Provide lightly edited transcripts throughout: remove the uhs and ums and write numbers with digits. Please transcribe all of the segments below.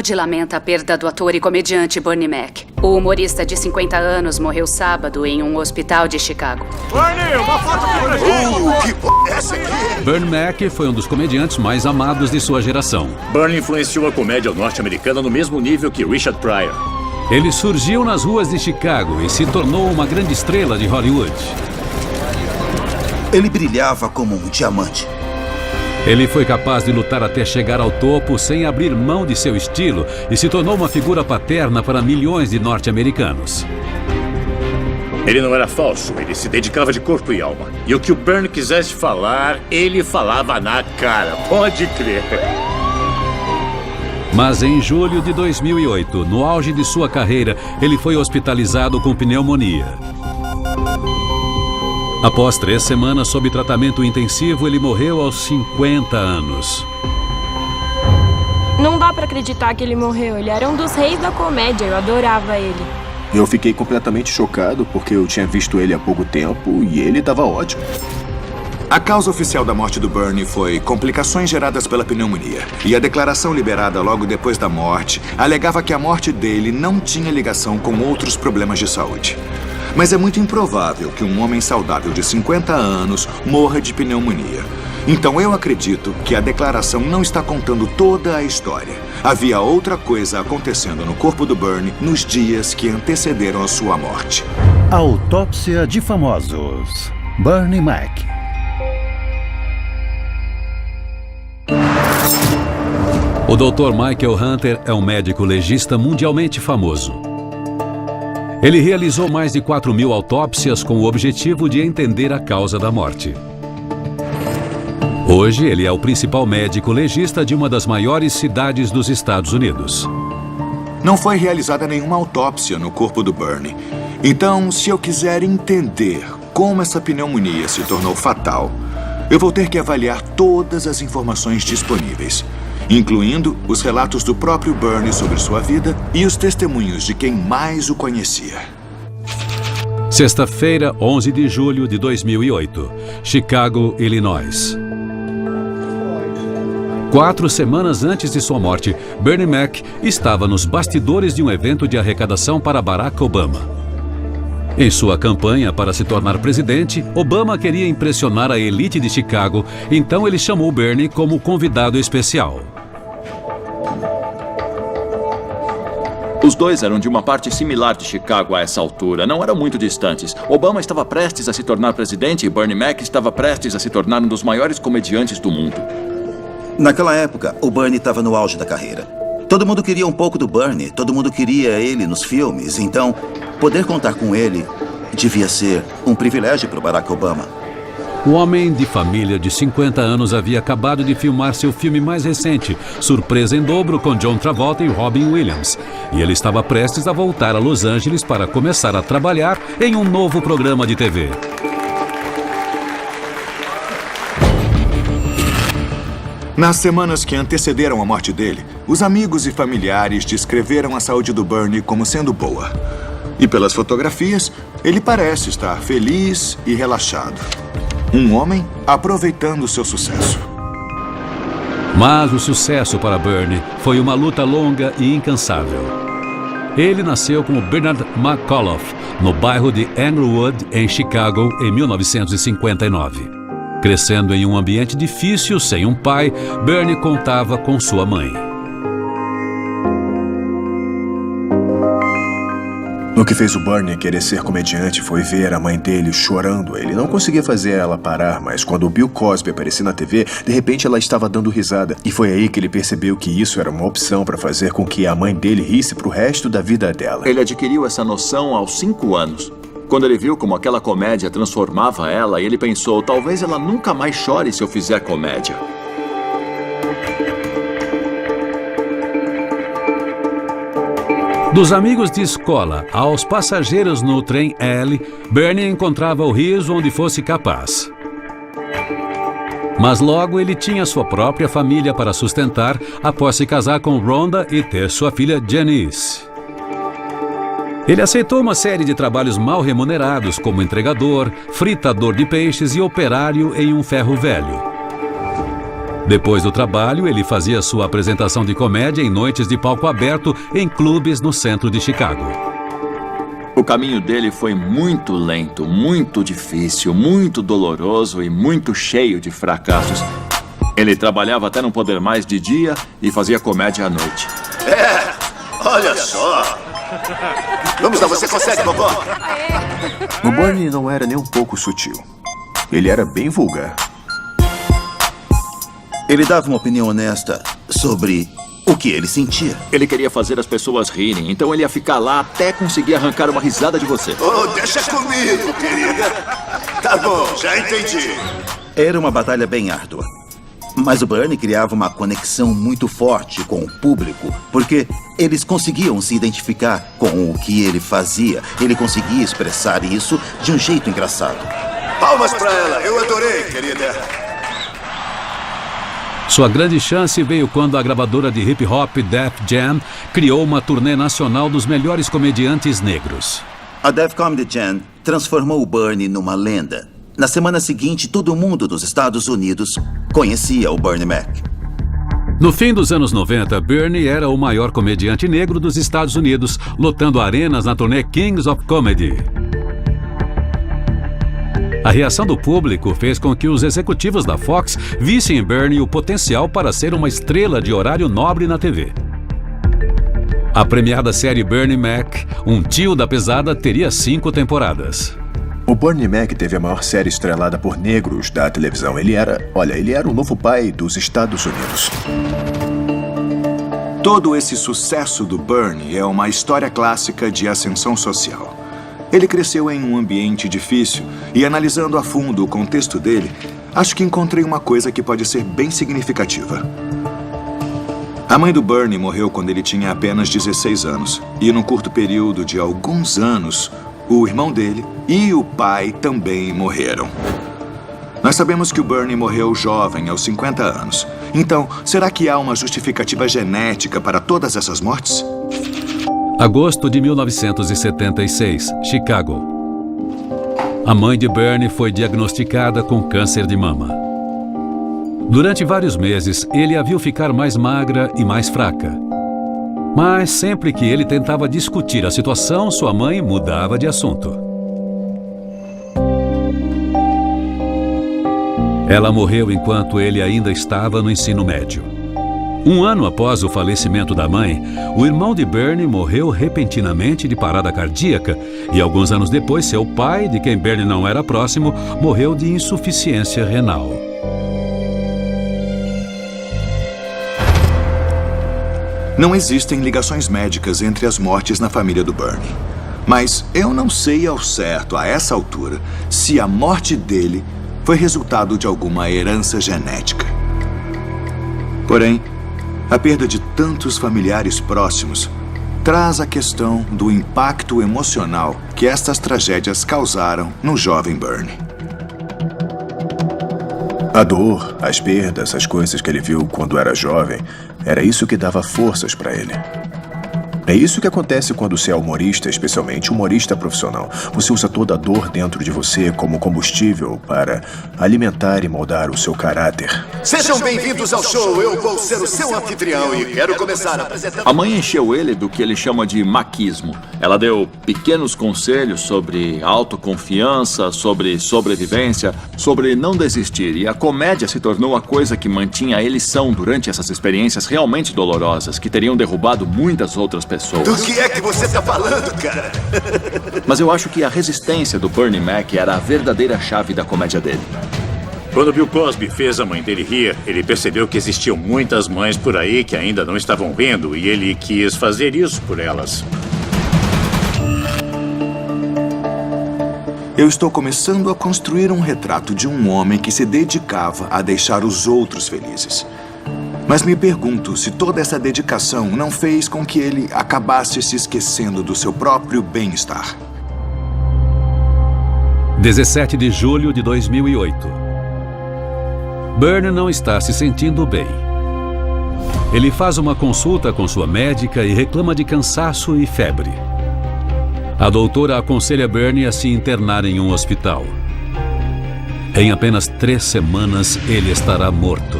Hollywood lamenta a perda do ator e comediante Bernie Mac. O humorista de 50 anos morreu sábado em um hospital de Chicago. Bernie, uma foto aqui pra gente! Que p*** é essa aqui? Bernie Mac foi um dos comediantes mais amados de sua geração. Bernie influenciou a comédia norte-americana no mesmo nível que Richard Pryor. Ele surgiu nas ruas de Chicago e se tornou uma grande estrela de Hollywood. Ele brilhava como um diamante. Ele foi capaz de lutar até chegar ao topo sem abrir mão de seu estilo e se tornou uma figura paterna para milhões de norte-americanos. Ele não era falso, ele se dedicava de corpo e alma. E o que o Bernie quisesse falar, ele falava na cara. Pode crer. Mas em julho de 2008, no auge de sua carreira, ele foi hospitalizado com pneumonia. Após 3 semanas sob tratamento intensivo, ele morreu aos 50 anos. Não dá pra acreditar que ele morreu. Ele era um dos reis da comédia. Eu adorava ele. Eu fiquei completamente chocado porque eu tinha visto ele há pouco tempo e ele estava ótimo. A causa oficial da morte do Bernie foi complicações geradas pela pneumonia. E a declaração liberada logo depois da morte alegava que a morte dele não tinha ligação com outros problemas de saúde. Mas é muito improvável que um homem saudável de 50 anos morra de pneumonia. Então eu acredito que a declaração não está contando toda a história. Havia outra coisa acontecendo no corpo do Bernie nos dias que antecederam a sua morte. Autópsia de famosos. Bernie Mac. O Dr. Michael Hunter é um médico legista mundialmente famoso. Ele realizou mais de 4.000 autópsias com o objetivo de entender a causa da morte. Hoje, ele é o principal médico legista de uma das maiores cidades dos Estados Unidos. Não foi realizada nenhuma autópsia no corpo do Bernie. Então, se eu quiser entender como essa pneumonia se tornou fatal, eu vou ter que avaliar todas as informações disponíveis, incluindo os relatos do próprio Bernie sobre sua vida e os testemunhos de quem mais o conhecia. Sexta-feira, 11 de julho de 2008, Chicago, Illinois. 4 semanas antes de sua morte, Bernie Mac estava nos bastidores de um evento de arrecadação para Barack Obama. Em sua campanha para se tornar presidente, Obama queria impressionar a elite de Chicago, então ele chamou Bernie como convidado especial. Os dois eram de uma parte similar de Chicago a essa altura, não eram muito distantes. Obama estava prestes a se tornar presidente e Bernie Mac estava prestes a se tornar um dos maiores comediantes do mundo. Naquela época, o Bernie estava no auge da carreira. Todo mundo queria um pouco do Bernie, todo mundo queria ele nos filmes, então poder contar com ele devia ser um privilégio para o Barack Obama. O homem de família de 50 anos havia acabado de filmar seu filme mais recente, Surpresa em Dobro, com John Travolta e Robin Williams. E ele estava prestes a voltar a Los Angeles para começar a trabalhar em um novo programa de TV. Nas semanas que antecederam a morte dele, os amigos e familiares descreveram a saúde do Bernie como sendo boa. E pelas fotografias, ele parece estar feliz e relaxado. Um homem aproveitando seu sucesso. Mas o sucesso para Bernie foi uma luta longa e incansável. Ele nasceu como Bernard McAuliffe, no bairro de Englewood, em Chicago, em 1959. Crescendo em um ambiente difícil, sem um pai, Bernie contava com sua mãe. O que fez o Bernie querer ser comediante foi ver a mãe dele chorando. Ele não conseguia fazer ela parar, mas quando o Bill Cosby apareceu na TV, de repente ela estava dando risada. E foi aí que ele percebeu que isso era uma opção para fazer com que a mãe dele risse pro resto da vida dela. Ele adquiriu essa noção aos 5 anos. Quando ele viu como aquela comédia transformava ela, ele pensou, talvez ela nunca mais chore se eu fizer comédia. Dos amigos de escola aos passageiros no trem L, Bernie encontrava o riso onde fosse capaz. Mas logo ele tinha sua própria família para sustentar após se casar com Rhonda e ter sua filha Janice. Ele aceitou uma série de trabalhos mal remunerados, como entregador, fritador de peixes e operário em um ferro velho. Depois do trabalho, ele fazia sua apresentação de comédia em noites de palco aberto em clubes no centro de Chicago. O caminho dele foi muito lento, muito difícil, muito doloroso e muito cheio de fracassos. Ele trabalhava até não poder mais de dia e fazia comédia à noite. Olha só! Vamos lá, você consegue, vovó? O Bernie não era nem um pouco sutil. Ele era bem vulgar. Ele dava uma opinião honesta sobre o que ele sentia. Ele queria fazer as pessoas rirem, então ele ia ficar lá até conseguir arrancar uma risada de você. Oh, deixa comigo, querida. Tá bom, já entendi. Era uma batalha bem árdua. Mas o Bernie criava uma conexão muito forte com o público, porque eles conseguiam se identificar com o que ele fazia. Ele conseguia expressar isso de um jeito engraçado. Palmas pra ela, eu adorei, querida. Sua grande chance veio quando a gravadora de hip-hop Def Jam criou uma turnê nacional dos melhores comediantes negros. A Def Comedy Jam transformou o Bernie numa lenda. Na semana seguinte, todo mundo dos Estados Unidos conhecia o Bernie Mac. No fim dos anos 90, Bernie era o maior comediante negro dos Estados Unidos, lotando arenas na turnê Kings of Comedy. A reação do público fez com que os executivos da Fox vissem em Bernie o potencial para ser uma estrela de horário nobre na TV. A premiada série Bernie Mac, um tio da pesada, teria 5 temporadas. O Bernie Mac teve a maior série estrelada por negros da televisão. Ele era o novo pai dos Estados Unidos. Todo esse sucesso do Bernie é uma história clássica de ascensão social. Ele cresceu em um ambiente difícil e, analisando a fundo o contexto dele, acho que encontrei uma coisa que pode ser bem significativa. A mãe do Bernie morreu quando ele tinha apenas 16 anos. E num curto período de alguns anos, o irmão dele e o pai também morreram. Nós sabemos que o Bernie morreu jovem, aos 50 anos. Então, será que há uma justificativa genética para todas essas mortes? Agosto de 1976, Chicago. A mãe de Bernie foi diagnosticada com câncer de mama. Durante vários meses, ele a viu ficar mais magra e mais fraca. Mas sempre que ele tentava discutir a situação, sua mãe mudava de assunto. Ela morreu enquanto ele ainda estava no ensino médio. Um ano após o falecimento da mãe, o irmão de Bernie morreu repentinamente de parada cardíaca e alguns anos depois, seu pai, de quem Bernie não era próximo, morreu de insuficiência renal. Não existem ligações médicas entre as mortes na família do Bernie. Mas eu não sei ao certo, a essa altura, se a morte dele foi resultado de alguma herança genética. Porém, a perda de tantos familiares próximos traz a questão do impacto emocional que estas tragédias causaram no jovem Bernie. A dor, as perdas, as coisas que ele viu quando era jovem, era isso que dava forças para ele. É isso que acontece quando você é humorista, especialmente humorista profissional. Você usa toda a dor dentro de você como combustível para alimentar e moldar o seu caráter. Sejam bem-vindos ao show. Eu vou ser o seu anfitrião e quero começar apresentando... A mãe encheu ele do que ele chama de maquismo. Ela deu pequenos conselhos sobre autoconfiança, sobre sobrevivência, sobre não desistir. E a comédia se tornou a coisa que mantinha ele são durante essas experiências realmente dolorosas, que teriam derrubado muitas outras pessoas. Do que é que você tá falando, cara? Mas eu acho que a resistência do Bernie Mac era a verdadeira chave da comédia dele. Quando Bill Cosby fez a mãe dele rir, ele percebeu que existiam muitas mães por aí que ainda não estavam rindo e ele quis fazer isso por elas. Eu estou começando a construir um retrato de um homem que se dedicava a deixar os outros felizes. Mas me pergunto se toda essa dedicação não fez com que ele acabasse se esquecendo do seu próprio bem-estar. 17 de julho de 2008. Bernie não está se sentindo bem. Ele faz uma consulta com sua médica e reclama de cansaço e febre. A doutora aconselha Bernie a se internar em um hospital. Em apenas 3 semanas, ele estará morto.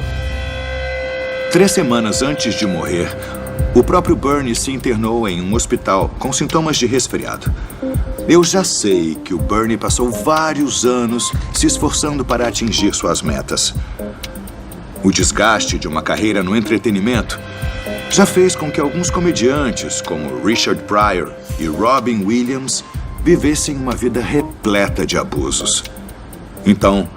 3 semanas antes de morrer, o próprio Bernie se internou em um hospital com sintomas de resfriado. Eu já sei que o Bernie passou vários anos se esforçando para atingir suas metas. O desgaste de uma carreira no entretenimento já fez com que alguns comediantes, como Richard Pryor e Robin Williams, vivessem uma vida repleta de abusos. Então,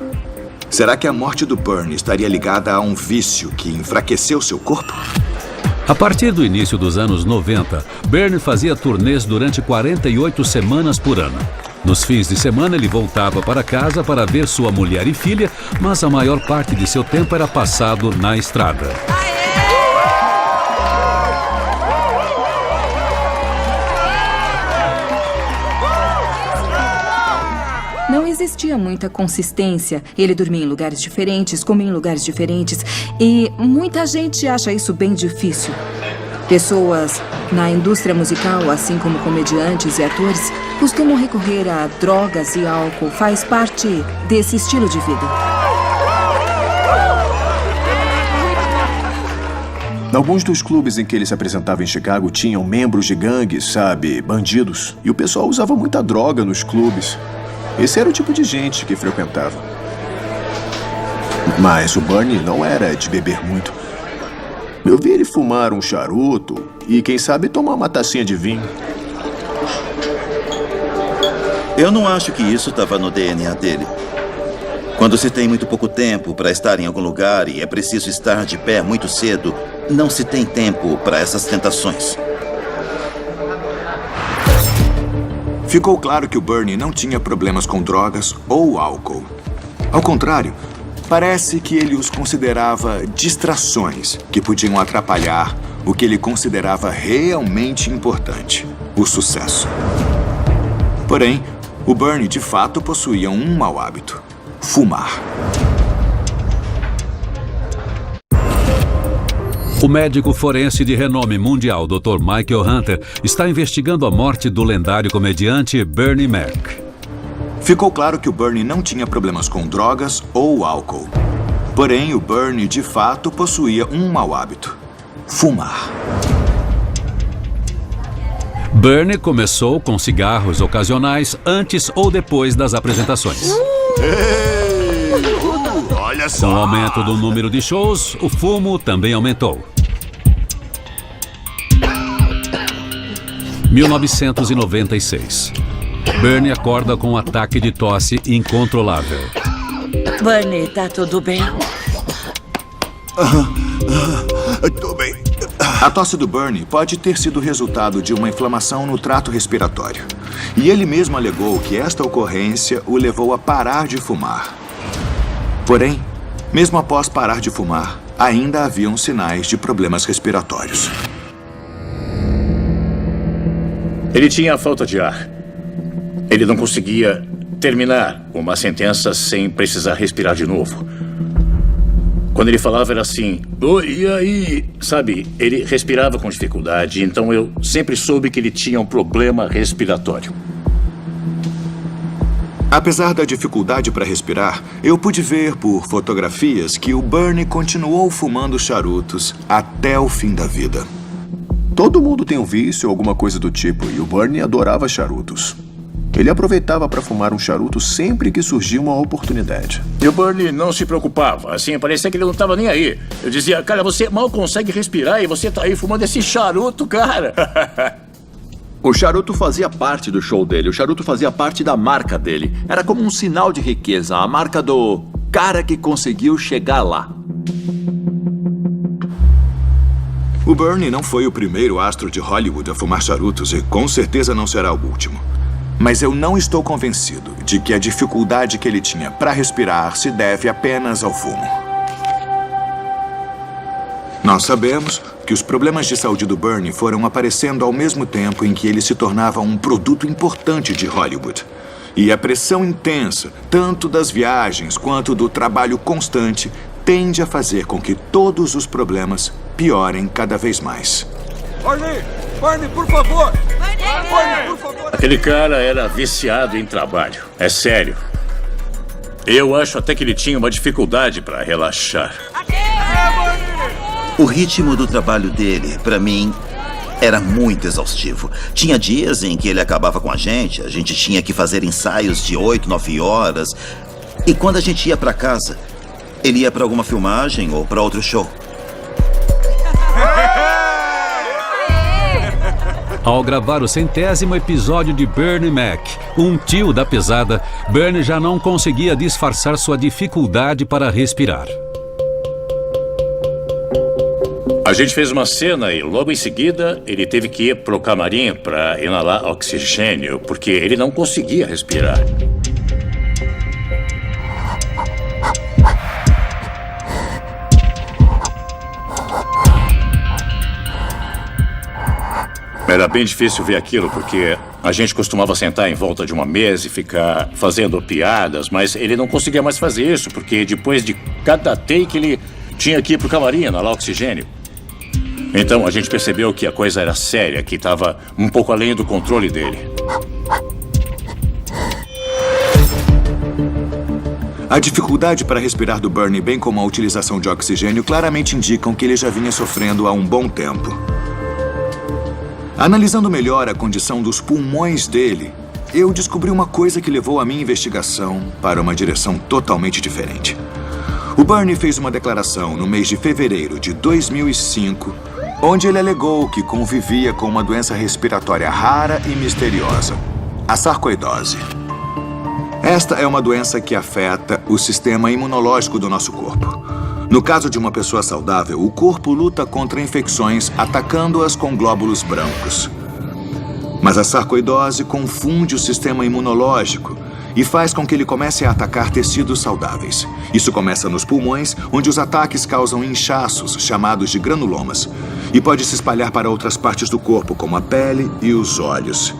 será que a morte do Bernie estaria ligada a um vício que enfraqueceu seu corpo? A partir do início dos anos 90, Bernie fazia turnês durante 48 semanas por ano. Nos fins de semana, ele voltava para casa para ver sua mulher e filha, mas a maior parte de seu tempo era passado na estrada. Não existia muita consistência. Ele dormia em lugares diferentes, comia em lugares diferentes. E muita gente acha isso bem difícil. Pessoas na indústria musical, assim como comediantes e atores, costumam recorrer a drogas e álcool. Faz parte desse estilo de vida. Alguns dos clubes em que ele se apresentava em Chicago tinham membros de gangues, sabe, bandidos. E o pessoal usava muita droga nos clubes. Esse era o tipo de gente que frequentava. Mas o Bernie não era de beber muito. Eu vi ele fumar um charuto e, quem sabe, tomar uma tacinha de vinho. Eu não acho que isso estava no DNA dele. Quando se tem muito pouco tempo para estar em algum lugar e é preciso estar de pé muito cedo, não se tem tempo para essas tentações. Ficou claro que o Bernie não tinha problemas com drogas ou álcool. Ao contrário, parece que ele os considerava distrações que podiam atrapalhar o que ele considerava realmente importante: o sucesso. Porém, o Bernie de fato possuía um mau hábito: fumar. O médico forense de renome mundial, Dr. Michael Hunter, está investigando a morte do lendário comediante Bernie Mac. Ficou claro que o Bernie não tinha problemas com drogas ou álcool. Porém, o Bernie, de fato, possuía um mau hábito: fumar. Bernie começou com cigarros ocasionais antes ou depois das apresentações. Olha só! Com o aumento do número de shows, o fumo também aumentou. 1996. Bernie acorda com um ataque de tosse incontrolável. Bernie, tá tudo bem? Tô bem. A tosse do Bernie pode ter sido resultado de uma inflamação no trato respiratório. E ele mesmo alegou que esta ocorrência o levou a parar de fumar. Porém, mesmo após parar de fumar, ainda haviam sinais de problemas respiratórios. Ele tinha falta de ar. Ele não conseguia terminar uma sentença sem precisar respirar de novo. Quando ele falava era assim: oi, e aí? Sabe, ele respirava com dificuldade, então eu sempre soube que ele tinha um problema respiratório. Apesar da dificuldade para respirar, eu pude ver por fotografias que o Bernie continuou fumando charutos até o fim da vida. Todo mundo tem um vício ou alguma coisa do tipo, e o Bernie adorava charutos. Ele aproveitava para fumar um charuto sempre que surgia uma oportunidade. E o Bernie não se preocupava, assim, parecia que ele não estava nem aí. Eu dizia: cara, você mal consegue respirar e você tá aí fumando esse charuto, cara. O charuto fazia parte do show dele, o charuto fazia parte da marca dele. Era como um sinal de riqueza, a marca do cara que conseguiu chegar lá. O Bernie não foi o primeiro astro de Hollywood a fumar charutos e com certeza não será o último. Mas eu não estou convencido de que a dificuldade que ele tinha para respirar se deve apenas ao fumo. Nós sabemos que os problemas de saúde do Bernie foram aparecendo ao mesmo tempo em que ele se tornava um produto importante de Hollywood. E a pressão intensa, tanto das viagens quanto do trabalho constante, tende a fazer com que todos os problemas piorem cada vez mais. Bernie, por favor! Bernie, por favor! Aquele cara era viciado em trabalho. É sério. Eu acho até que ele tinha uma dificuldade para relaxar. O ritmo do trabalho dele, pra mim, era muito exaustivo. Tinha dias em que ele acabava com a gente tinha que fazer ensaios de 8, 9 horas. E quando a gente ia pra casa, ele ia pra alguma filmagem ou pra outro show. Ao gravar o 100º episódio de Bernie Mac, um tio da pesada, Bernie já não conseguia disfarçar sua dificuldade para respirar. A gente fez uma cena e logo em seguida ele teve que ir pro camarim para inalar oxigênio, porque ele não conseguia respirar. Era bem difícil ver aquilo, porque a gente costumava sentar em volta de uma mesa e ficar fazendo piadas, mas ele não conseguia mais fazer isso, porque depois de cada take ele tinha que ir pro camarim inalar oxigênio. Então a gente percebeu que a coisa era séria, que estava um pouco além do controle dele. A dificuldade para respirar do Bernie, bem como a utilização de oxigênio, claramente indicam que ele já vinha sofrendo há um bom tempo. Analisando melhor a condição dos pulmões dele, eu descobri uma coisa que levou a minha investigação para uma direção totalmente diferente. O Bernie fez uma declaração no mês de fevereiro de 2005, onde ele alegou que convivia com uma doença respiratória rara e misteriosa, a sarcoidose. Esta é uma doença que afeta o sistema imunológico do nosso corpo. No caso de uma pessoa saudável, o corpo luta contra infecções atacando-as com glóbulos brancos. Mas a sarcoidose confunde o sistema imunológico e faz com que ele comece a atacar tecidos saudáveis. Isso começa nos pulmões, onde os ataques causam inchaços, chamados de granulomas, e pode se espalhar para outras partes do corpo, como a pele e os olhos.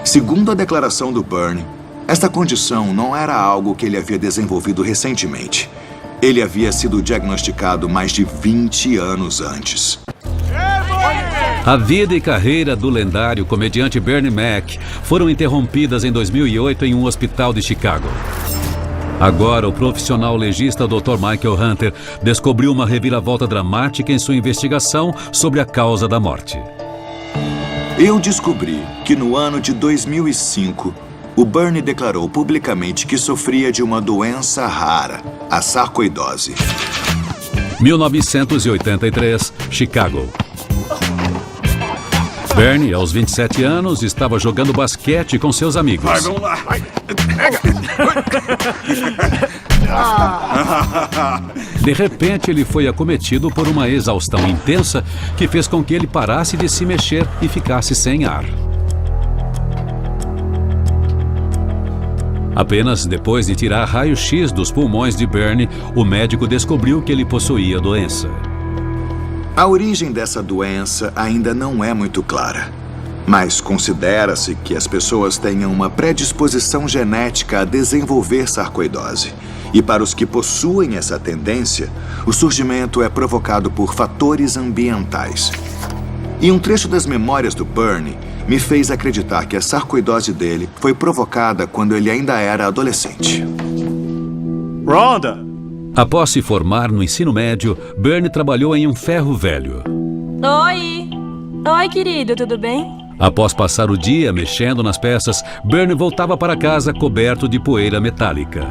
Segundo a declaração do Bernie, esta condição não era algo que ele havia desenvolvido recentemente. Ele havia sido diagnosticado mais de 20 anos antes. A vida e carreira do lendário comediante Bernie Mac foram interrompidas em 2008 em um hospital de Chicago. Agora, o profissional legista Dr. Michael Hunter descobriu uma reviravolta dramática em sua investigação sobre a causa da morte. Eu descobri que no ano de 2005, o Bernie declarou publicamente que sofria de uma doença rara, a sarcoidose. 1983, Chicago. Bernie, aos 27 anos, estava jogando basquete com seus amigos. Vai, vamos lá. Pega. De repente, ele foi acometido por uma exaustão intensa que fez com que ele parasse de se mexer e ficasse sem ar. Apenas depois de tirar raio-x dos pulmões de Bernie, o médico descobriu que ele possuía a doença. A origem dessa doença ainda não é muito clara, mas considera-se que as pessoas tenham uma predisposição genética a desenvolver sarcoidose. E para os que possuem essa tendência, o surgimento é provocado por fatores ambientais. E um trecho das memórias do Bernie me fez acreditar que a sarcoidose dele foi provocada quando ele ainda era adolescente. Rhonda! Após se formar no ensino médio, Bernie trabalhou em um ferro velho. Oi! Oi, querido, tudo bem? Após passar o dia mexendo nas peças, Bernie voltava para casa coberto de poeira metálica.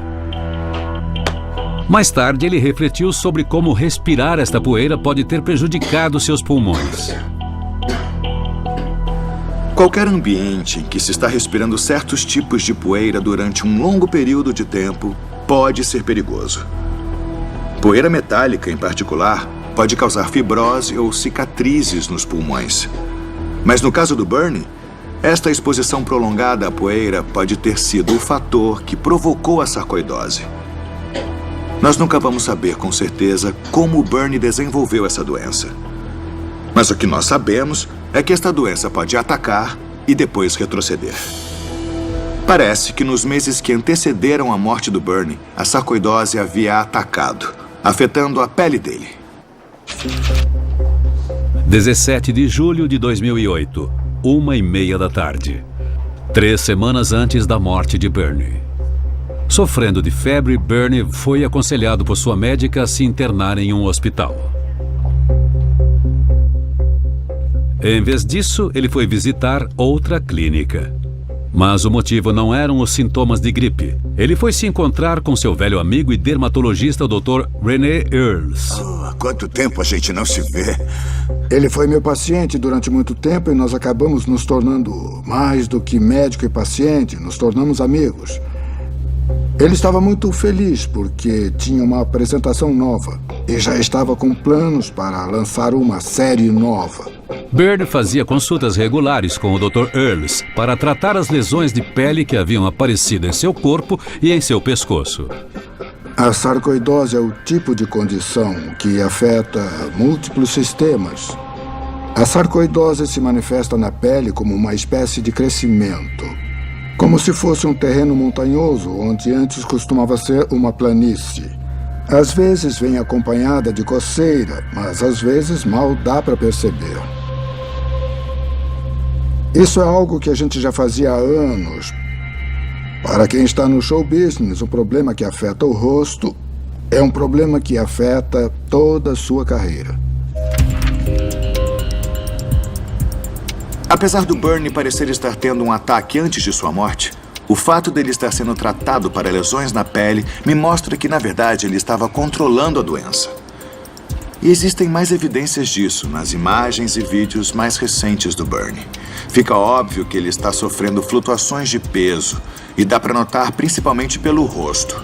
Mais tarde, ele refletiu sobre como respirar esta poeira pode ter prejudicado seus pulmões. Qualquer ambiente em que se está respirando certos tipos de poeira durante um longo período de tempo pode ser perigoso. Poeira metálica, em particular, pode causar fibrose ou cicatrizes nos pulmões. Mas no caso do Bernie, esta exposição prolongada à poeira pode ter sido o fator que provocou a sarcoidose. Nós nunca vamos saber com certeza como o Bernie desenvolveu essa doença. Mas o que nós sabemos é que esta doença pode atacar e depois retroceder. Parece que nos meses que antecederam a morte do Bernie, a sarcoidose havia atacado, afetando a pele dele. 17 de julho de 2008, 1h30 da tarde. 3 semanas antes da morte de Bernie. Sofrendo de febre, Bernie foi aconselhado por sua médica a se internar em um hospital. Em vez disso, ele foi visitar outra clínica. Mas o motivo não eram os sintomas de gripe. Ele foi se encontrar com seu velho amigo e dermatologista, o Dr. René Earls. Há quanto tempo a gente não se vê? Ele foi meu paciente durante muito tempo e nós acabamos nos tornando mais do que médico e paciente, nos tornamos amigos. Ele estava muito feliz porque tinha uma apresentação nova e já estava com planos para lançar uma série nova. Bernie fazia consultas regulares com o Dr. Earls para tratar as lesões de pele que haviam aparecido em seu corpo e em seu pescoço. A sarcoidose é o tipo de condição que afeta múltiplos sistemas. A sarcoidose se manifesta na pele como uma espécie de crescimento, como se fosse um terreno montanhoso onde antes costumava ser uma planície. Às vezes vem acompanhada de coceira, mas às vezes mal dá para perceber. Isso é algo que a gente já fazia há anos. Para quem está no show business, o problema que afeta o rosto é um problema que afeta toda a sua carreira. Apesar do Bernie parecer estar tendo um ataque antes de sua morte, o fato dele estar sendo tratado para lesões na pele me mostra que, na verdade, ele estava controlando a doença. E existem mais evidências disso nas imagens e vídeos mais recentes do Bernie. Fica óbvio que ele está sofrendo flutuações de peso e dá para notar principalmente pelo rosto.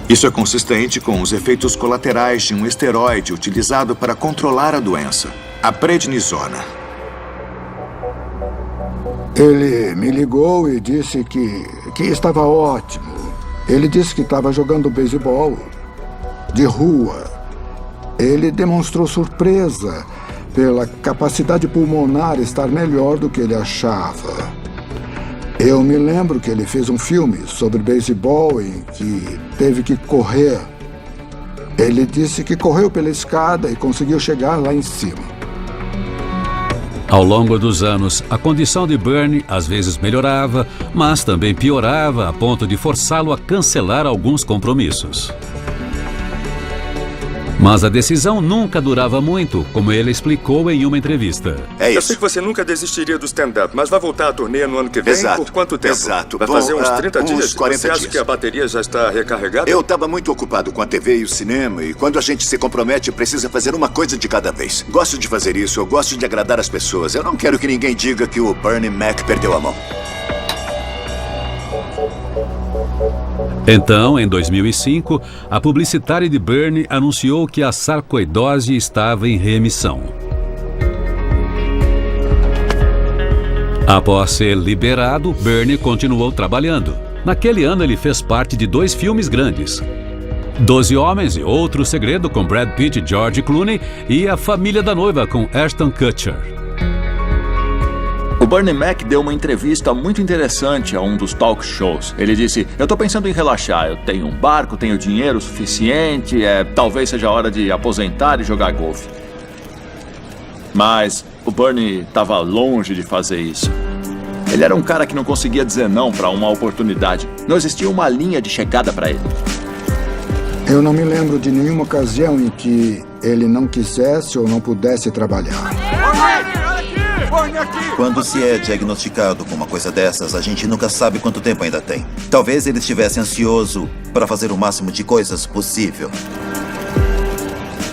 Isso é consistente com os efeitos colaterais de um esteroide utilizado para controlar a doença, a prednisona. Ele me ligou e disse que estava ótimo. Ele disse que estava jogando beisebol de rua. Ele demonstrou surpresa pela capacidade pulmonar estar melhor do que ele achava. Eu me lembro que ele fez um filme sobre beisebol em que teve que correr. Ele disse que correu pela escada e conseguiu chegar lá em cima. Ao longo dos anos, a condição de Bernie às vezes melhorava, mas também piorava a ponto de forçá-lo a cancelar alguns compromissos. Mas a decisão nunca durava muito, como ele explicou em uma entrevista. É isso. Eu sei que você nunca desistiria do stand-up, mas vai voltar à turnê no ano que vem? Exato. Por quanto tempo? Exato. Vai fazer uns 30 dias? Uns 40 você acha dias. que a bateria já está recarregada? Eu estava muito ocupado com a TV e o cinema, e quando a gente se compromete, precisa fazer uma coisa de cada vez. Gosto de fazer isso, eu gosto de agradar as pessoas. Eu não quero que ninguém diga que o Bernie Mac perdeu a mão. Então, em 2005, a publicitária de Bernie anunciou que a sarcoidose estava em remissão. Após ser liberado, Bernie continuou trabalhando. Naquele ano, ele fez parte de 2 filmes grandes: 12 Homens e Outro Segredo, com Brad Pitt e George Clooney, e A Família da Noiva, com Ashton Kutcher. O Bernie Mac deu uma entrevista muito interessante a um dos talk shows. Ele disse: eu tô pensando em relaxar, eu tenho um barco, tenho dinheiro suficiente, talvez seja a hora de aposentar e jogar golfe. Mas o Bernie estava longe de fazer isso. Ele era um cara que não conseguia dizer não para uma oportunidade. Não existia uma linha de chegada para ele. Eu não me lembro de nenhuma ocasião em que ele não quisesse ou não pudesse trabalhar. Quando se é diagnosticado com uma coisa dessas, a gente nunca sabe quanto tempo ainda tem. Talvez ele estivesse ansioso para fazer o máximo de coisas possível.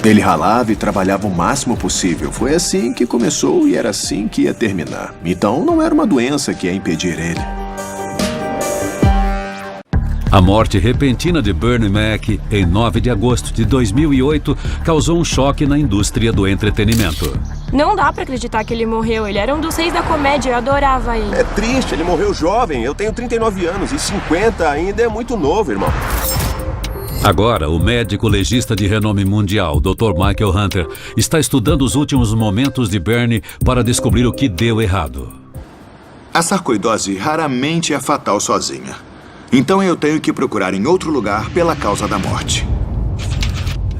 Ele ralava e trabalhava o máximo possível. Foi assim que começou e era assim que ia terminar. Então não era uma doença que ia impedir ele. A morte repentina de Bernie Mac, em 9 de agosto de 2008, causou um choque na indústria do entretenimento. Não dá pra acreditar que ele morreu. Ele era um dos reis da comédia, eu adorava ele. É triste, ele morreu jovem. Eu tenho 39 anos e 50 ainda é muito novo, irmão. Agora, o médico legista de renome mundial, Dr. Michael Hunter, está estudando os últimos momentos de Bernie para descobrir o que deu errado. A sarcoidose raramente é fatal sozinha. Então eu tenho que procurar em outro lugar pela causa da morte.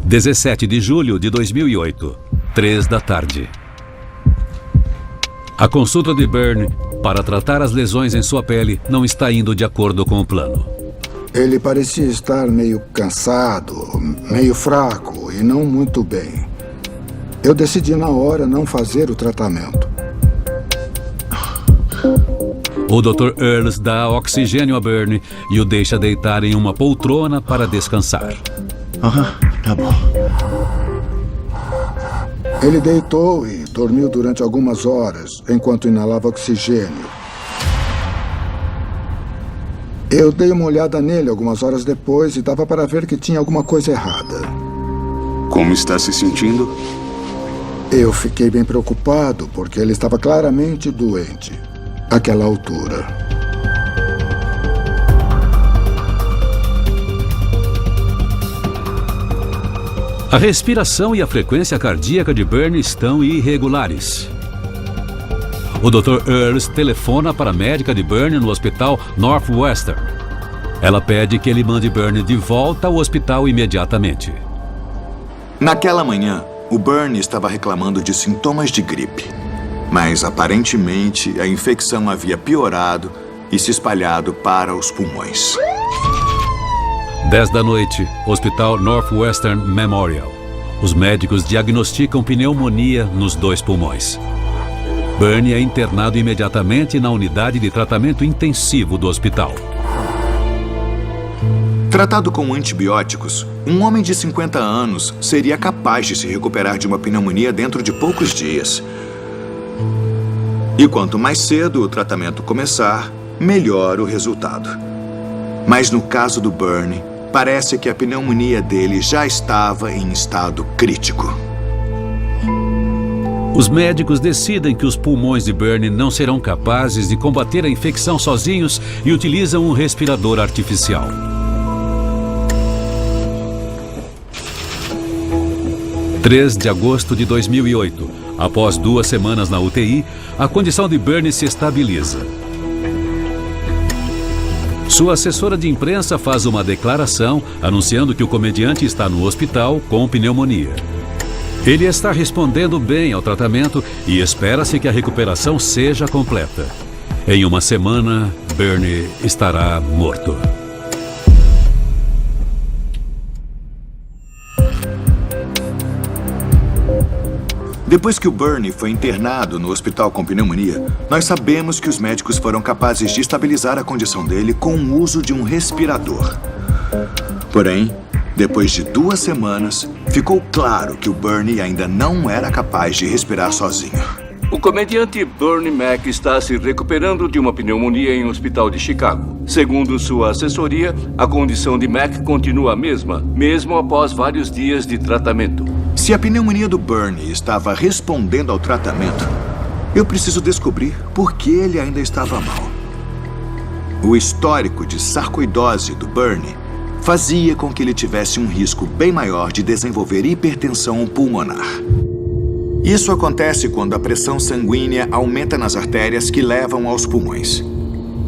17 de julho de 2008, 3 da tarde. A consulta de Bernie para tratar as lesões em sua pele não está indo de acordo com o plano. Ele parecia estar meio cansado, meio fraco e não muito bem. Eu decidi na hora não fazer o tratamento. O Dr. Earls dá oxigênio a Bernie e o deixa deitar em uma poltrona para descansar. Tá bom. Ele deitou e dormiu durante algumas horas, enquanto inalava oxigênio. Eu dei uma olhada nele algumas horas depois e dava para ver que tinha alguma coisa errada. Como está se sentindo? Eu fiquei bem preocupado, porque ele estava claramente doente, àquela altura. A respiração e a frequência cardíaca de Bernie estão irregulares. O Dr. Earls telefona para a médica de Bernie no hospital Northwestern. Ela pede que ele mande Bernie de volta ao hospital imediatamente. Naquela manhã, o Bernie estava reclamando de sintomas de gripe. Mas, aparentemente, a infecção havia piorado e se espalhado para os pulmões. 10 da noite, Hospital Northwestern Memorial. Os médicos diagnosticam pneumonia nos 2 pulmões. Bernie é internado imediatamente na unidade de tratamento intensivo do hospital. Tratado com antibióticos, um homem de 50 anos seria capaz de se recuperar de uma pneumonia dentro de poucos dias. E quanto mais cedo o tratamento começar, melhor o resultado. Mas no caso do Bernie, parece que a pneumonia dele já estava em estado crítico. Os médicos decidem que os pulmões de Bernie não serão capazes de combater a infecção sozinhos e utilizam um respirador artificial. – 3 de agosto de 2008. Após 2 semanas na UTI, a condição de Bernie se estabiliza. Sua assessora de imprensa faz uma declaração anunciando que o comediante está no hospital com pneumonia. Ele está respondendo bem ao tratamento e espera-se que a recuperação seja completa. Em uma semana, Bernie estará morto. Depois que o Bernie foi internado no hospital com pneumonia, nós sabemos que os médicos foram capazes de estabilizar a condição dele com o uso de um respirador. Porém, depois de 2 semanas, ficou claro que o Bernie ainda não era capaz de respirar sozinho. O comediante Bernie Mac está se recuperando de uma pneumonia em um hospital de Chicago. Segundo sua assessoria, a condição de Mac continua a mesma, mesmo após vários dias de tratamento. Se a pneumonia do Bernie estava respondendo ao tratamento, eu preciso descobrir por que ele ainda estava mal. O histórico de sarcoidose do Bernie fazia com que ele tivesse um risco bem maior de desenvolver hipertensão pulmonar. Isso acontece quando a pressão sanguínea aumenta nas artérias que levam aos pulmões.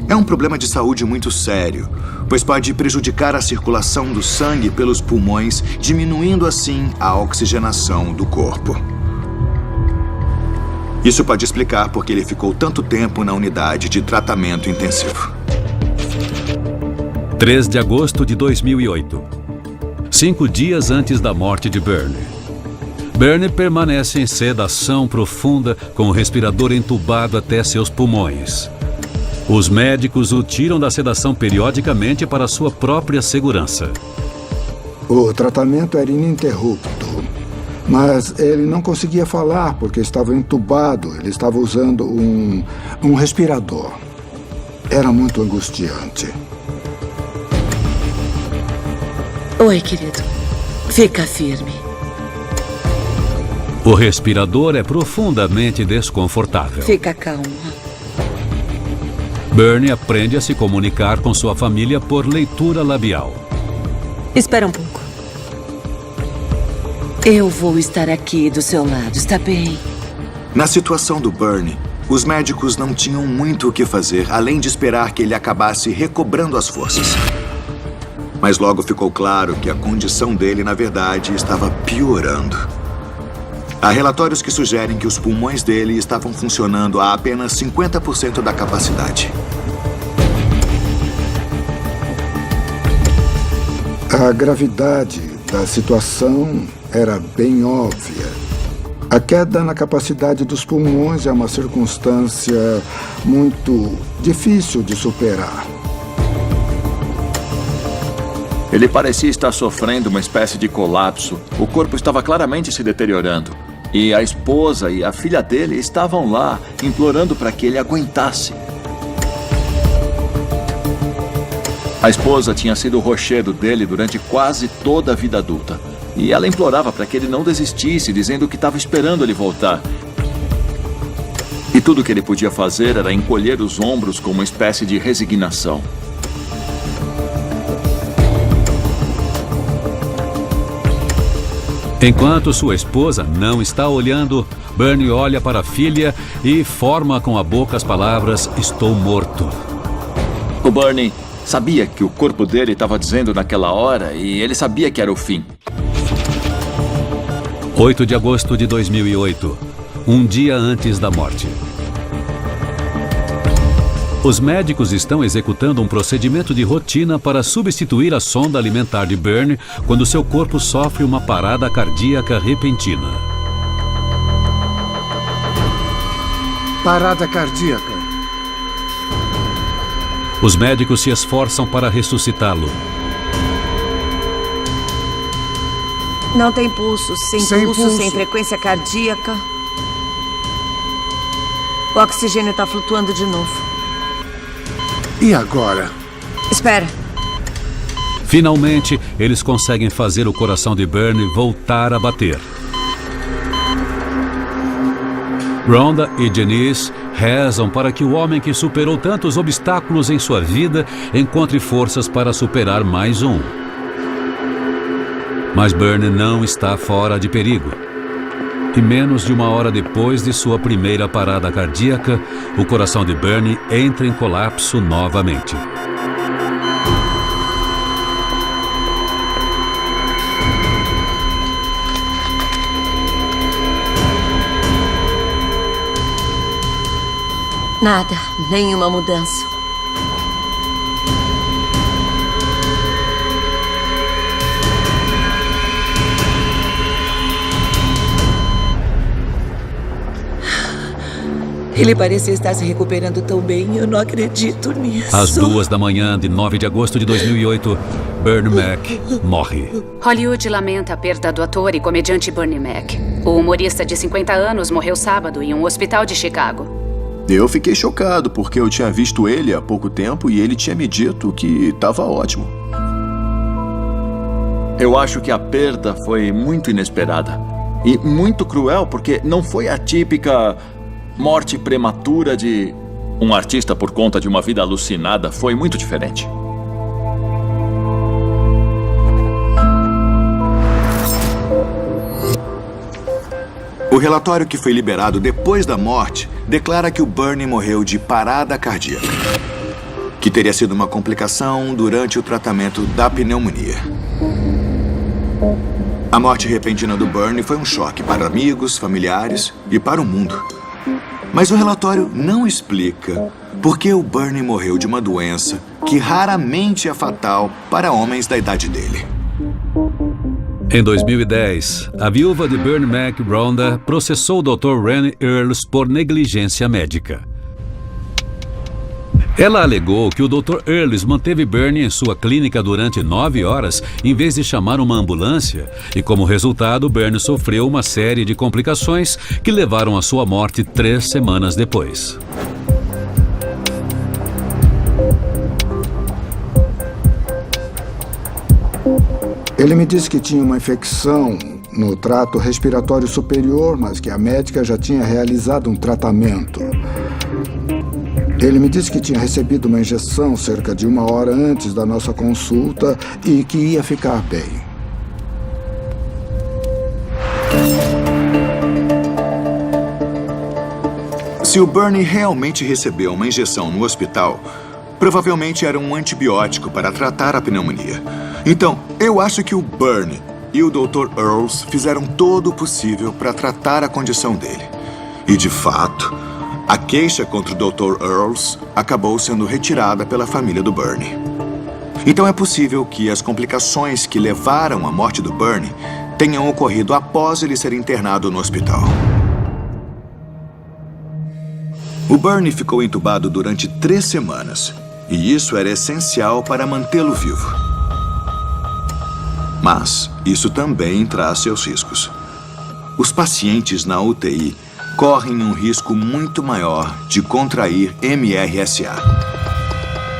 É um problema de saúde muito sério, pois pode prejudicar a circulação do sangue pelos pulmões, diminuindo assim a oxigenação do corpo. Isso pode explicar por que ele ficou tanto tempo na unidade de tratamento intensivo. 3 de agosto de 2008. 5 dias antes da morte de Bernie. Bernie permanece em sedação profunda com o respirador entubado até seus pulmões. Os médicos o tiram da sedação periodicamente para sua própria segurança. O tratamento era ininterrupto, mas ele não conseguia falar porque estava entubado. Ele estava usando um respirador. Era muito angustiante. Oi, querido. Fica firme. O respirador é profundamente desconfortável. Fica calma. Bernie aprende a se comunicar com sua família por leitura labial. Espera um pouco. Eu vou estar aqui do seu lado, está bem? Na situação do Bernie, os médicos não tinham muito o que fazer, além de esperar que ele acabasse recobrando as forças. Mas logo ficou claro que a condição dele, na verdade, estava piorando. Há relatórios que sugerem que os pulmões dele estavam funcionando a apenas 50% da capacidade. A gravidade da situação era bem óbvia. A queda na capacidade dos pulmões é uma circunstância muito difícil de superar. Ele parecia estar sofrendo uma espécie de colapso. O corpo estava claramente se deteriorando. E a esposa e a filha dele estavam lá, implorando para que ele aguentasse. A esposa tinha sido o rochedo dele durante quase toda a vida adulta. E ela implorava para que ele não desistisse, dizendo que estava esperando ele voltar. E tudo que ele podia fazer era encolher os ombros com uma espécie de resignação. Enquanto sua esposa não está olhando, Bernie olha para a filha e forma com a boca as palavras "estou morto". O Bernie sabia que o corpo dele estava dizendo naquela hora e ele sabia que era o fim. 8 de agosto de 2008, um dia antes da morte. Os médicos estão executando um procedimento de rotina para substituir a sonda alimentar de Bernie quando seu corpo sofre uma parada cardíaca repentina. Parada cardíaca. Os médicos se esforçam para ressuscitá-lo. Não tem pulso, sem pulso, sem frequência cardíaca. O oxigênio está flutuando de novo. E agora? Espera. Finalmente, eles conseguem fazer o coração de Bernie voltar a bater. Rhonda e Janice rezam para que o homem que superou tantos obstáculos em sua vida encontre forças para superar mais um. Mas Bernie não está fora de perigo. E menos de uma hora depois de sua primeira parada cardíaca, o coração de Bernie entra em colapso novamente. Nada, nenhuma mudança. Ele parecia estar se recuperando tão bem, eu não acredito nisso. Às 2 da manhã de 9 de agosto de 2008, Bernie Mac morre. Hollywood lamenta a perda do ator e comediante Bernie Mac. O humorista de 50 anos morreu sábado em um hospital de Chicago. Eu fiquei chocado, porque eu tinha visto ele há pouco tempo e ele tinha me dito que estava ótimo. Eu acho que a perda foi muito inesperada. E muito cruel, porque não foi a típica morte prematura de um artista por conta de uma vida alucinada. Foi muito diferente. O relatório que foi liberado depois da morte declara que o Bernie morreu de parada cardíaca, que teria sido uma complicação durante o tratamento da pneumonia. A morte repentina do Bernie foi um choque para amigos, familiares e para o mundo. Mas o relatório não explica por que o Bernie morreu de uma doença que raramente é fatal para homens da idade dele. Em 2010, a viúva de Bernie Mac, Rhonda, processou o Dr. Ren Earls por negligência médica. Ela alegou que o Dr. Earls manteve Bernie em sua clínica durante 9 horas em vez de chamar uma ambulância e, como resultado, Bernie sofreu uma série de complicações que levaram à sua morte 3 semanas depois. Ele me disse que tinha uma infecção no trato respiratório superior, mas que a médica já tinha realizado um tratamento. Ele me disse que tinha recebido uma injeção cerca de 1 hora antes da nossa consulta e que ia ficar bem. Se o Bernie realmente recebeu uma injeção no hospital, provavelmente era um antibiótico para tratar a pneumonia. Então, eu acho que o Bernie e o Dr. Earls fizeram todo o possível para tratar a condição dele. E, de fato, a queixa contra o Dr. Earls acabou sendo retirada pela família do Bernie. Então é possível que as complicações que levaram à morte do Bernie tenham ocorrido após ele ser internado no hospital. O Bernie ficou entubado durante 3 semanas, e isso era essencial para mantê-lo vivo. Mas isso também traz seus riscos. Os pacientes na UTI correm um risco muito maior de contrair MRSA.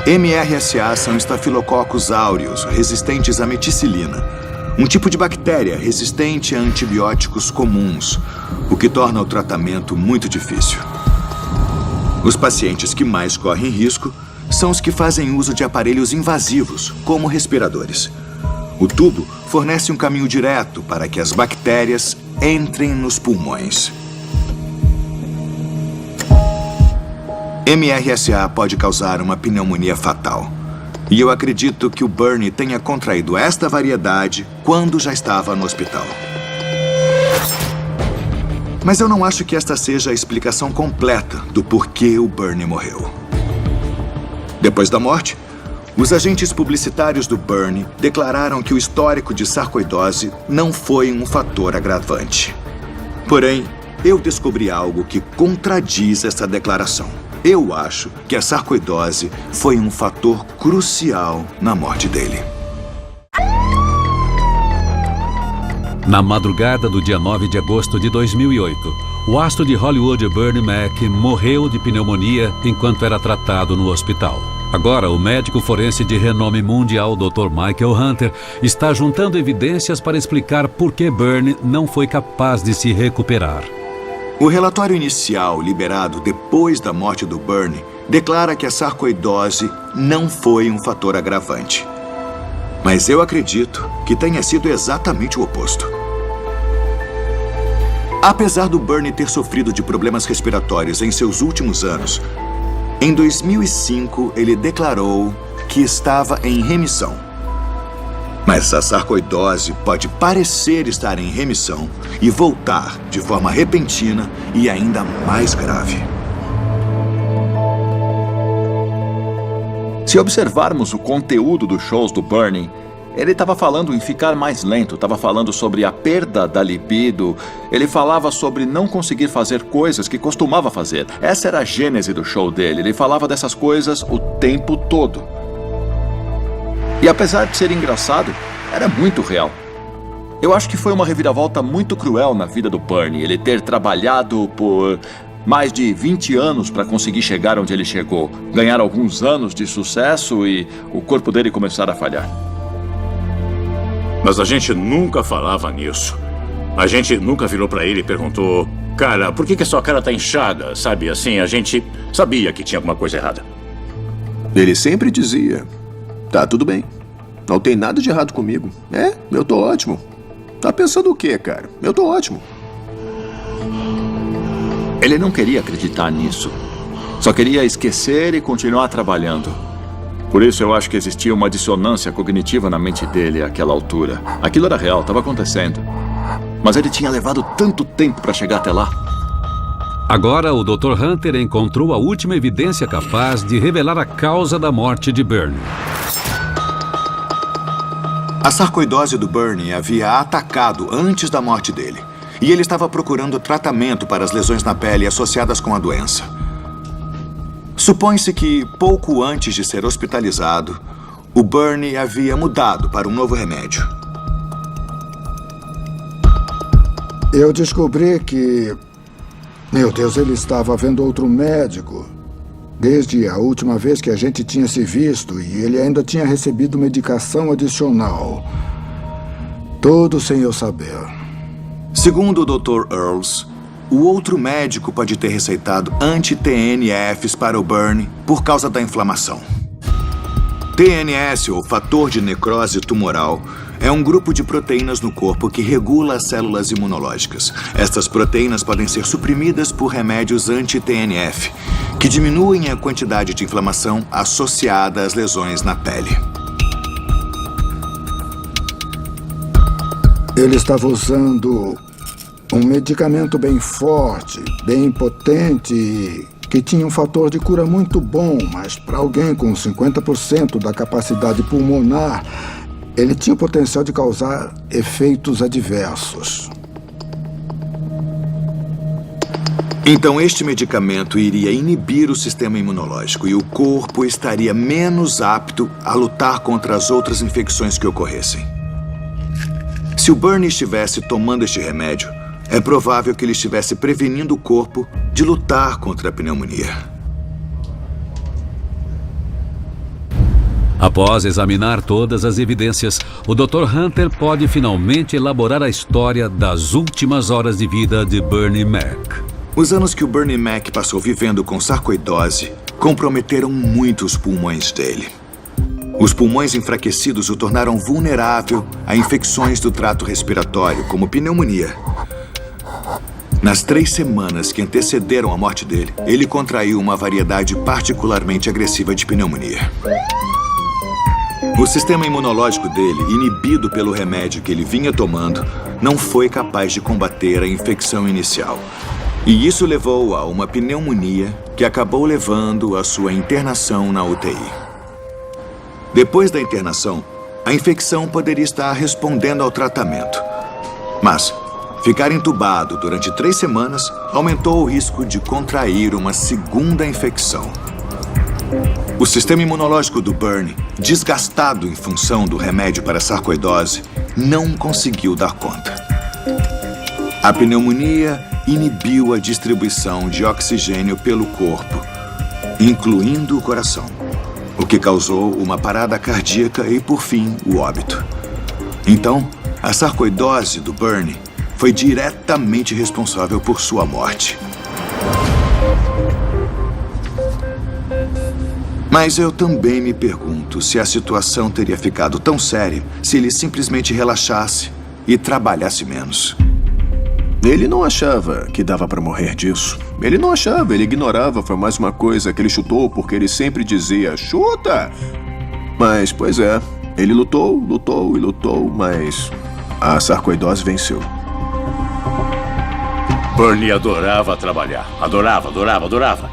MRSA são estafilococcus aureus, resistentes à meticilina, um tipo de bactéria resistente a antibióticos comuns, o que torna o tratamento muito difícil. Os pacientes que mais correm risco são os que fazem uso de aparelhos invasivos, como respiradores. O tubo fornece um caminho direto para que as bactérias entrem nos pulmões. MRSA pode causar uma pneumonia fatal. E eu acredito que o Bernie tenha contraído esta variedade quando já estava no hospital. Mas eu não acho que esta seja a explicação completa do porquê o Bernie morreu. Depois da morte, os agentes publicitários do Bernie declararam que o histórico de sarcoidose não foi um fator agravante. Porém, eu descobri algo que contradiz essa declaração. Eu acho que a sarcoidose foi um fator crucial na morte dele. Na madrugada do dia 9 de agosto de 2008, o astro de Hollywood Bernie Mac morreu de pneumonia enquanto era tratado no hospital. Agora, o médico forense de renome mundial, Dr. Michael Hunter, está juntando evidências para explicar por que Bernie não foi capaz de se recuperar. O relatório inicial, liberado depois da morte do Bernie, declara que a sarcoidose não foi um fator agravante. Mas eu acredito que tenha sido exatamente o oposto. Apesar do Bernie ter sofrido de problemas respiratórios em seus últimos anos, em 2005 ele declarou que estava em remissão. Mas a sarcoidose pode parecer estar em remissão e voltar de forma repentina e ainda mais grave. Se observarmos o conteúdo dos shows do Bernie, ele estava falando em ficar mais lento, estava falando sobre a perda da libido, ele falava sobre não conseguir fazer coisas que costumava fazer. Essa era a gênese do show dele, ele falava dessas coisas o tempo todo. E apesar de ser engraçado, era muito real. Eu acho que foi uma reviravolta muito cruel na vida do Bernie, ele ter trabalhado por mais de 20 anos para conseguir chegar onde ele chegou, ganhar alguns anos de sucesso e o corpo dele começar a falhar. Mas a gente nunca falava nisso. A gente nunca virou para ele e perguntou: cara, por que a sua cara tá inchada? Sabe, assim, a gente sabia que tinha alguma coisa errada. Ele sempre dizia: tá tudo bem, não tem nada de errado comigo. Eu tô ótimo. Tá pensando o quê, cara? Eu tô ótimo. Ele não queria acreditar nisso. Só queria esquecer e continuar trabalhando. Por isso eu acho que existia uma dissonância cognitiva na mente dele àquela altura. Aquilo era real, estava acontecendo. Mas ele tinha levado tanto tempo para chegar até lá. Agora, o Dr. Hunter encontrou a última evidência capaz de revelar a causa da morte de Bernie. A sarcoidose do Bernie havia atacado antes da morte dele. E ele estava procurando tratamento para as lesões na pele associadas com a doença. Supõe-se que, pouco antes de ser hospitalizado, o Bernie havia mudado para um novo remédio. Eu descobri que... Meu Deus, ele estava vendo outro médico desde a última vez que a gente tinha se visto, e ele ainda tinha recebido medicação adicional. Tudo sem eu saber. Segundo o Dr. Earls, o outro médico pode ter receitado anti-TNFs para o Bernie por causa da inflamação. TNS, ou fator de necrose tumoral, é um grupo de proteínas no corpo que regula as células imunológicas. Estas proteínas podem ser suprimidas por remédios anti-TNF, que diminuem a quantidade de inflamação associada às lesões na pele. Ele estava usando um medicamento bem forte, bem potente, que tinha um fator de cura muito bom, mas para alguém com 50% da capacidade pulmonar, ele tinha o potencial de causar efeitos adversos. Então, este medicamento iria inibir o sistema imunológico e o corpo estaria menos apto a lutar contra as outras infecções que ocorressem. Se o Bernie estivesse tomando este remédio, é provável que ele estivesse prevenindo o corpo de lutar contra a pneumonia. Após examinar todas as evidências, o Dr. Hunter pode finalmente elaborar a história das últimas horas de vida de Bernie Mac. Os anos que o Bernie Mac passou vivendo com sarcoidose comprometeram muito os pulmões dele. Os pulmões enfraquecidos o tornaram vulnerável a infecções do trato respiratório, como pneumonia. Nas 3 semanas que antecederam a morte dele, ele contraiu uma variedade particularmente agressiva de pneumonia. O sistema imunológico dele, inibido pelo remédio que ele vinha tomando, não foi capaz de combater a infecção inicial. E isso levou a uma pneumonia que acabou levando à sua internação na UTI. Depois da internação, a infecção poderia estar respondendo ao tratamento. Mas ficar entubado durante 3 semanas aumentou o risco de contrair uma segunda infecção. O sistema imunológico do Bernie, desgastado em função do remédio para a sarcoidose, não conseguiu dar conta. A pneumonia inibiu a distribuição de oxigênio pelo corpo, incluindo o coração, o que causou uma parada cardíaca e, por fim, o óbito. Então, a sarcoidose do Bernie foi diretamente responsável por sua morte. Mas eu também me pergunto se a situação teria ficado tão séria se ele simplesmente relaxasse e trabalhasse menos. Ele não achava que dava pra morrer disso. Ele não achava, ele ignorava. Foi mais uma coisa que ele chutou porque ele sempre dizia, chuta! Mas, pois é, ele lutou, mas a sarcoidose venceu. Bernie adorava trabalhar. Adorava.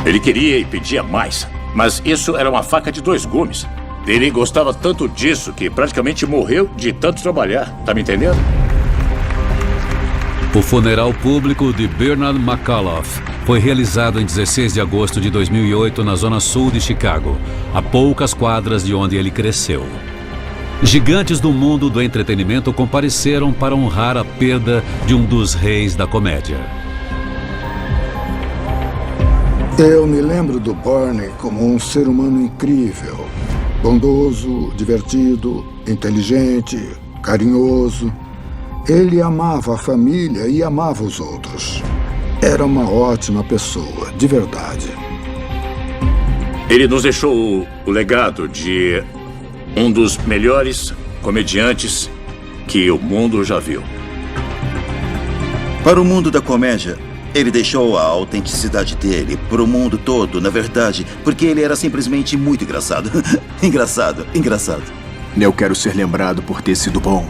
Ele queria e pedia mais. Mas isso era uma faca de 2 gumes. Ele gostava tanto disso que praticamente morreu de tanto trabalhar. Tá me entendendo? O funeral público de Bernard McAuliffe foi realizado em 16 de agosto de 2008 na zona sul de Chicago, a poucas quadras de onde ele cresceu. Gigantes do mundo do entretenimento compareceram para honrar a perda de um dos reis da comédia. Eu me lembro do Bernie como um ser humano incrível, bondoso, divertido, inteligente, carinhoso. Ele amava a família e amava os outros. Era uma ótima pessoa, de verdade. Ele nos deixou o legado de um dos melhores comediantes que o mundo já viu. Para o mundo da comédia, ele deixou a autenticidade dele para o mundo todo, na verdade, porque ele era simplesmente muito engraçado. engraçado. Eu quero ser lembrado por ter sido bom.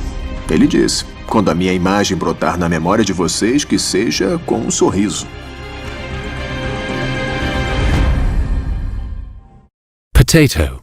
Ele disse, quando a minha imagem brotar na memória de vocês, que seja com um sorriso. Potato.